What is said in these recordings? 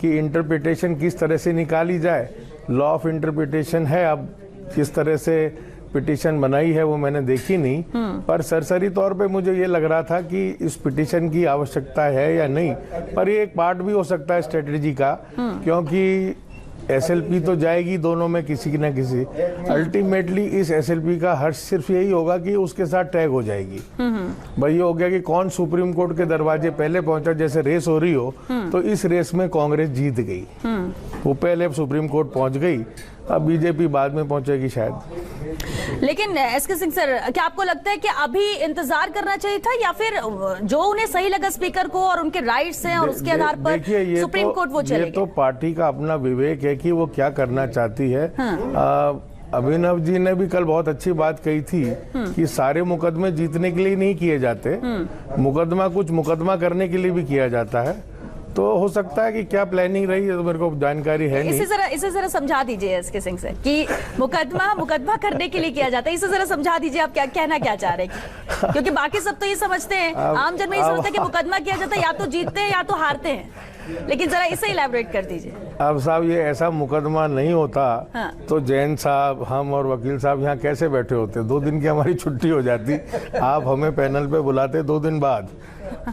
कि इंटरप्रिटेशन किस तरह से निकाली जाए। लॉ ऑफ इंटरप्रिटेशन है, अब किस तरह से पिटीशन बनाई है वो मैंने देखी नहीं, पर सरसरी तौर पे मुझे ये लग रहा था कि इस पिटीशन की आवश्यकता है या नहीं। पर ये एक पार्ट भी हो सकता है स्ट्रेटेजी का, क्योंकि एसएलपी तो जाएगी दोनों में किसी न किसी। अल्टीमेटली इस एसएलपी का हर्ष सिर्फ यही होगा कि उसके साथ टैग हो जाएगी। भाई ये हो गया कि कौन सुप्रीम कोर्ट के दरवाजे पहले पहुंचा, जैसे रेस हो रही हो, तो इस रेस में कांग्रेस जीत गई। वो पहले सुप्रीम कोर्ट पहुंच गई, अब बीजेपी बाद में पहुंचेगी शायद। लेकिन एसके सिंह सर, क्या आपको लगता है कि अभी इंतजार करना चाहिए था, या फिर जो उन्हें सही लगा स्पीकर को और उनके राइट्स हैं और उसके आधार पर सुप्रीम कोर्ट वो चले? ये तो पार्टी का अपना विवेक है कि वो क्या करना चाहती है। अभिनव जी ने भी कल बहुत अच्छी बात कही थी कि सारे मुकदमे जीतने के लिए नहीं किए जाते, मुकदमा कुछ मुकदमा करने के लिए भी किया जाता है। तो हो सकता है कि क्या प्लानिंग रही है तो मेरे को जानकारी है नहीं। इसे जरा समझा दीजिए एसके सिंह से कि मुकदमा करने के लिए किया जाता है। इसे जरा समझा दीजिए, आप क्या कहना क्या चाह रहे हैं? क्योंकि बाकी सब तो ये समझते हैं, आम जन में ये समझता है कि मुकदमा किया जाता है या तो जीतते हैं या तो हारते हैं, लेकिन जरा इसे इलैबोरेट कर दीजिए। अब साहब ये ऐसा मुकदमा नहीं होता तो जैन साहब, हम और वकील साहब यहाँ कैसे बैठे होते? 2 दिन की हमारी छुट्टी हो जाती, आप हमें पैनल पे बुलाते 2 दिन बाद।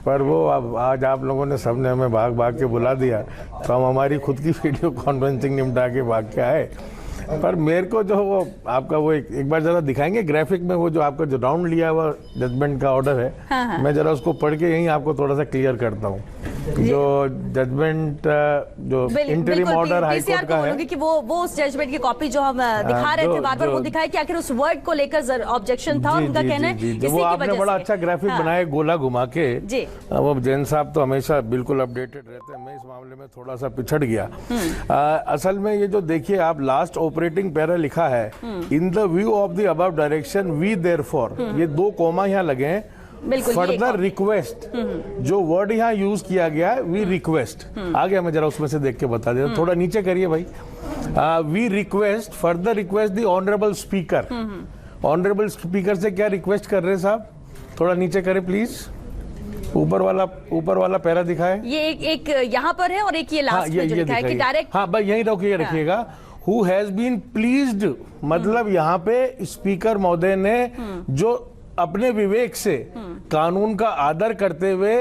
पर वो अब आज आप लोगों ने सबने हमें भाग भाग के बुला दिया, तो हम हमारी खुद की वीडियो कॉन्फ्रेंसिंग निपटा के भाग के आए। पर मेरे को जो वो आपका वो एक बार जरा दिखाएंगे ग्राफिक में, वो जो आपका जो राउंड लिया हुआ जजमेंट का ऑर्डर है, मैं जरा उसको पढ़ के यहीं आपको थोड़ा सा क्लियर करता हूँ। जो जजमेंट जो इंटरिम ऑर्डर हाई कोर्ट का है, कि वो उस जजमेंट की कॉपी जो हम दिखा रहे थे बार बार, वो दिखाए कि आखिर उस वर्ड को लेकर ऑब्जेक्शन था, उनका कहना है वो आपने बड़ा अच्छा ग्राफिक बनाया गोला घुमा के। वो जैन साहब तो हमेशा बिल्कुल अपडेटेड रहते हैं, मैं इस मामले में थोड़ा सा पिछड़ गया। असल में ये जो देखिए आप लास्ट ऑपरेटिंग पैरा लिखा है, in the view of the above direction we therefore, ये 2 कोमा यहाँ लगे हैं, फर्दर रिक्वेस्ट, जो वर्ड यहाँ यूज किया गया है वी रिक्वेस्ट, आगे मैं जरा उसमें से देख के बता देता, थोड़ा नीचे करिए भाई। We request, further request the honourable speaker. Honourable speaker से क्या रिक्वेस्ट कर रहे हैं साहब? थोड़ा नीचे करें प्लीज, ऊपर वाला पैरा दिखाए। ये एक यहाँ पर है और एक ये लास्ट में जो लिखा है कि डायरेक्ट, हाँ भाई यहीं रखिएगा। Who has been pleased, मतलब यहाँ पे स्पीकर महोदय ने जो अपने विवेक से कानून का आदर करते हुए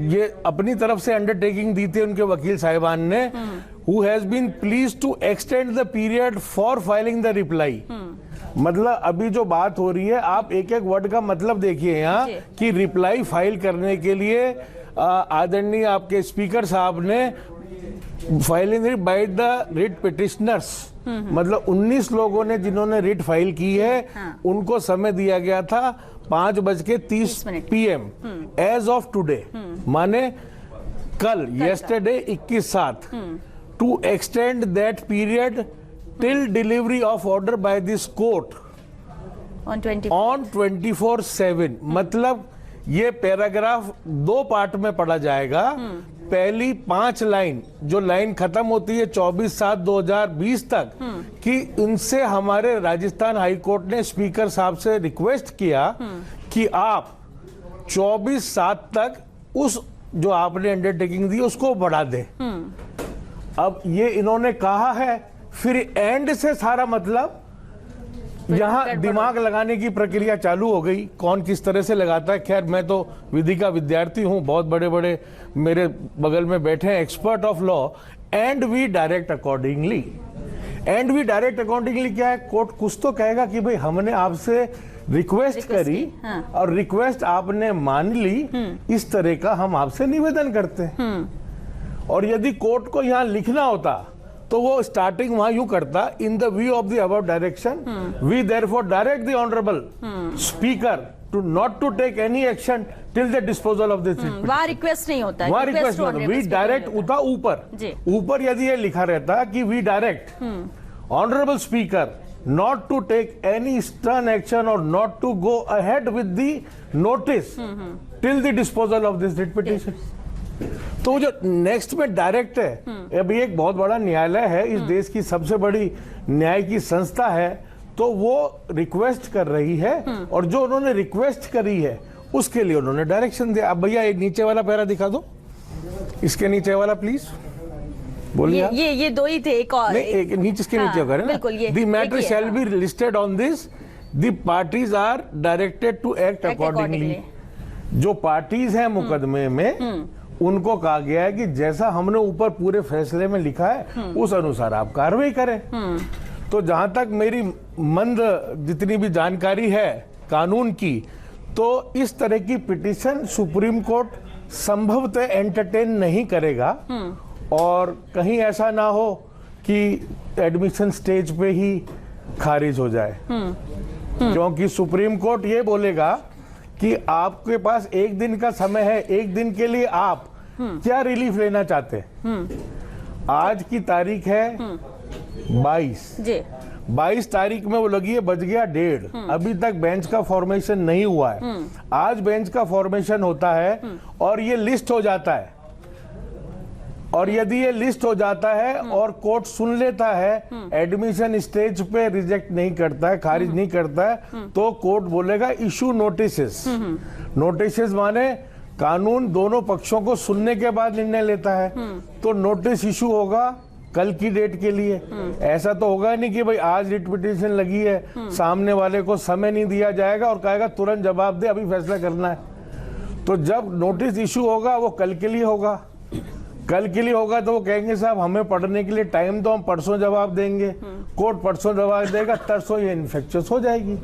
ये अपनी तरफ से अंडरटेकिंग दी थी उनके वकील साहिबान ने, who has been pleased to extend the period for filing the reply। मतलब अभी जो बात हो रही है, आप एक एक वर्ड का मतलब देखिए यहाँ कि रिप्लाई फाइल करने के लिए आदरणीय आपके स्पीकर साहब ने filing by the writ petitioners, मतलब 19 लोगों ने जिन्होंने रिट फाइल की है, उनको समय दिया गया था 5:30 PM एज ऑफ टुडे, माने कल, yesterday 21/7, to extend that period till delivery of order by this court on 24/7। मतलब ये पैराग्राफ 2 पार्ट में पढ़ा जाएगा। पहली 5 लाइन, जो लाइन खत्म होती है 24/7/2020 तक, कि इनसे हमारे राजस्थान हाई कोर्ट ने स्पीकर साहब से रिक्वेस्ट किया कि आप 24/7 तक उस जो आपने अंडरटेकिंग दी उसको बढ़ा दें। अब ये इन्होंने कहा है, फिर एंड से सारा मतलब यहाँ दिमाग लगाने की प्रक्रिया चालू हो गई, कौन किस तरह से लगाता है। खैर मैं तो विधि का विद्यार्थी हूँ, बहुत बड़े बड़े मेरे बगल में बैठे हैं expert of law. And we direct accordingly, and we direct accordingly क्या है, कोर्ट कुछ तो कहेगा कि भाई हमने आपसे रिक्वेस्ट करी और रिक्वेस्ट आपने मान ली, इस तरह का हम आपसे निवेदन करते हैं। और यदि कोर्ट को यहाँ लिखना होता तो वो स्टार्टिंग वहां यूं करता, in the view of the above direction we therefore direct the honourable speaker to not to take any action till the disposal of this. वहां रिक्वेस्ट नहीं होता है, वहां रिक्वेस्ट नहीं होता, वी डायरेक्ट उता ऊपर यदि ये लिखा रहता कि we direct honourable speaker not to take any stern action or not to go ahead with the notice till the disposal of this writ petition। तो जो नेक्स्ट में डायरेक्ट है, अभी एक बहुत बड़ा न्यायालय है, इस देश की सबसे बड़ी न्याय की संस्था है, तो वो रिक्वेस्ट कर रही है और जो उन्होंने रिक्वेस्ट करी है उसके लिए उन्होंने डायरेक्शन दिया। अब भैया एक नीचे वाला पैरा दिखा दो, इसके नीचे वाला प्लीज। बोलिए आप। ये दो ही थे, एक और नहीं, एक नीचे इसके हाँ, नीचे करें बिल्कुल, ये द एक मैटर ही है, शैल हाँ। Be listed on this, the parties are directed to act accordingly. जो पार्टीज हैं मुकदमे में उनको कहा गया है कि जैसा हमने ऊपर पूरे फैसले में लिखा है उस अनुसार आप कार्रवाई करें। तो जहां तक मेरी मंद जितनी भी जानकारी है कानून की, तो इस तरह की पिटीशन सुप्रीम कोर्ट संभवतः एंटरटेन नहीं करेगा, और कहीं ऐसा ना हो कि एडमिशन स्टेज पे ही खारिज हो जाए। क्योंकि सुप्रीम कोर्ट ये बोलेगा कि आपके पास एक दिन का समय है, एक दिन के लिए आप क्या रिलीफ लेना चाहते हैं। आज की तारीख है 22 जी। 22 तारीख में वो लगी है, बज गया 1:30, अभी तक बेंच का फॉर्मेशन नहीं हुआ है। आज बेंच का फॉर्मेशन होता है और ये लिस्ट हो जाता है, और यदि ये लिस्ट हो जाता है और कोर्ट सुन लेता है, एडमिशन स्टेज पे रिजेक्ट नहीं करता है, खारिज नहीं करता है, तो कोर्ट बोलेगा इशू नोटिसेस। नोटिसेस माने कानून दोनों पक्षों को सुनने के बाद निर्णय लेता है, तो नोटिस इशू होगा कल की डेट के लिए। ऐसा तो होगा नहीं कि भाई आज रिट पिटीशन लगी है, सामने वाले को समय नहीं दिया जाएगा और कहेगा तुरंत जवाब दे, अभी फैसला करना है। तो जब नोटिस इशू होगा वो कल के लिए होगा, कल के लिए होगा तो वो कहेंगे साहब हमें पढ़ने के लिए टाइम दो, हम परसों जवाब देंगे। कोर्ट परसों जवाब देगा, तरसों ये इन्फेक्शियस हो जाएगी।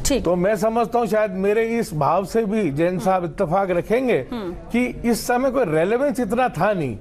ठीक। तो मैं समझता हूँ शायद मेरे इस भाव से भी जैन साहब इत्तेफाक रखेंगे कि इस समय कोई रेलेवेंस इतना था नहीं।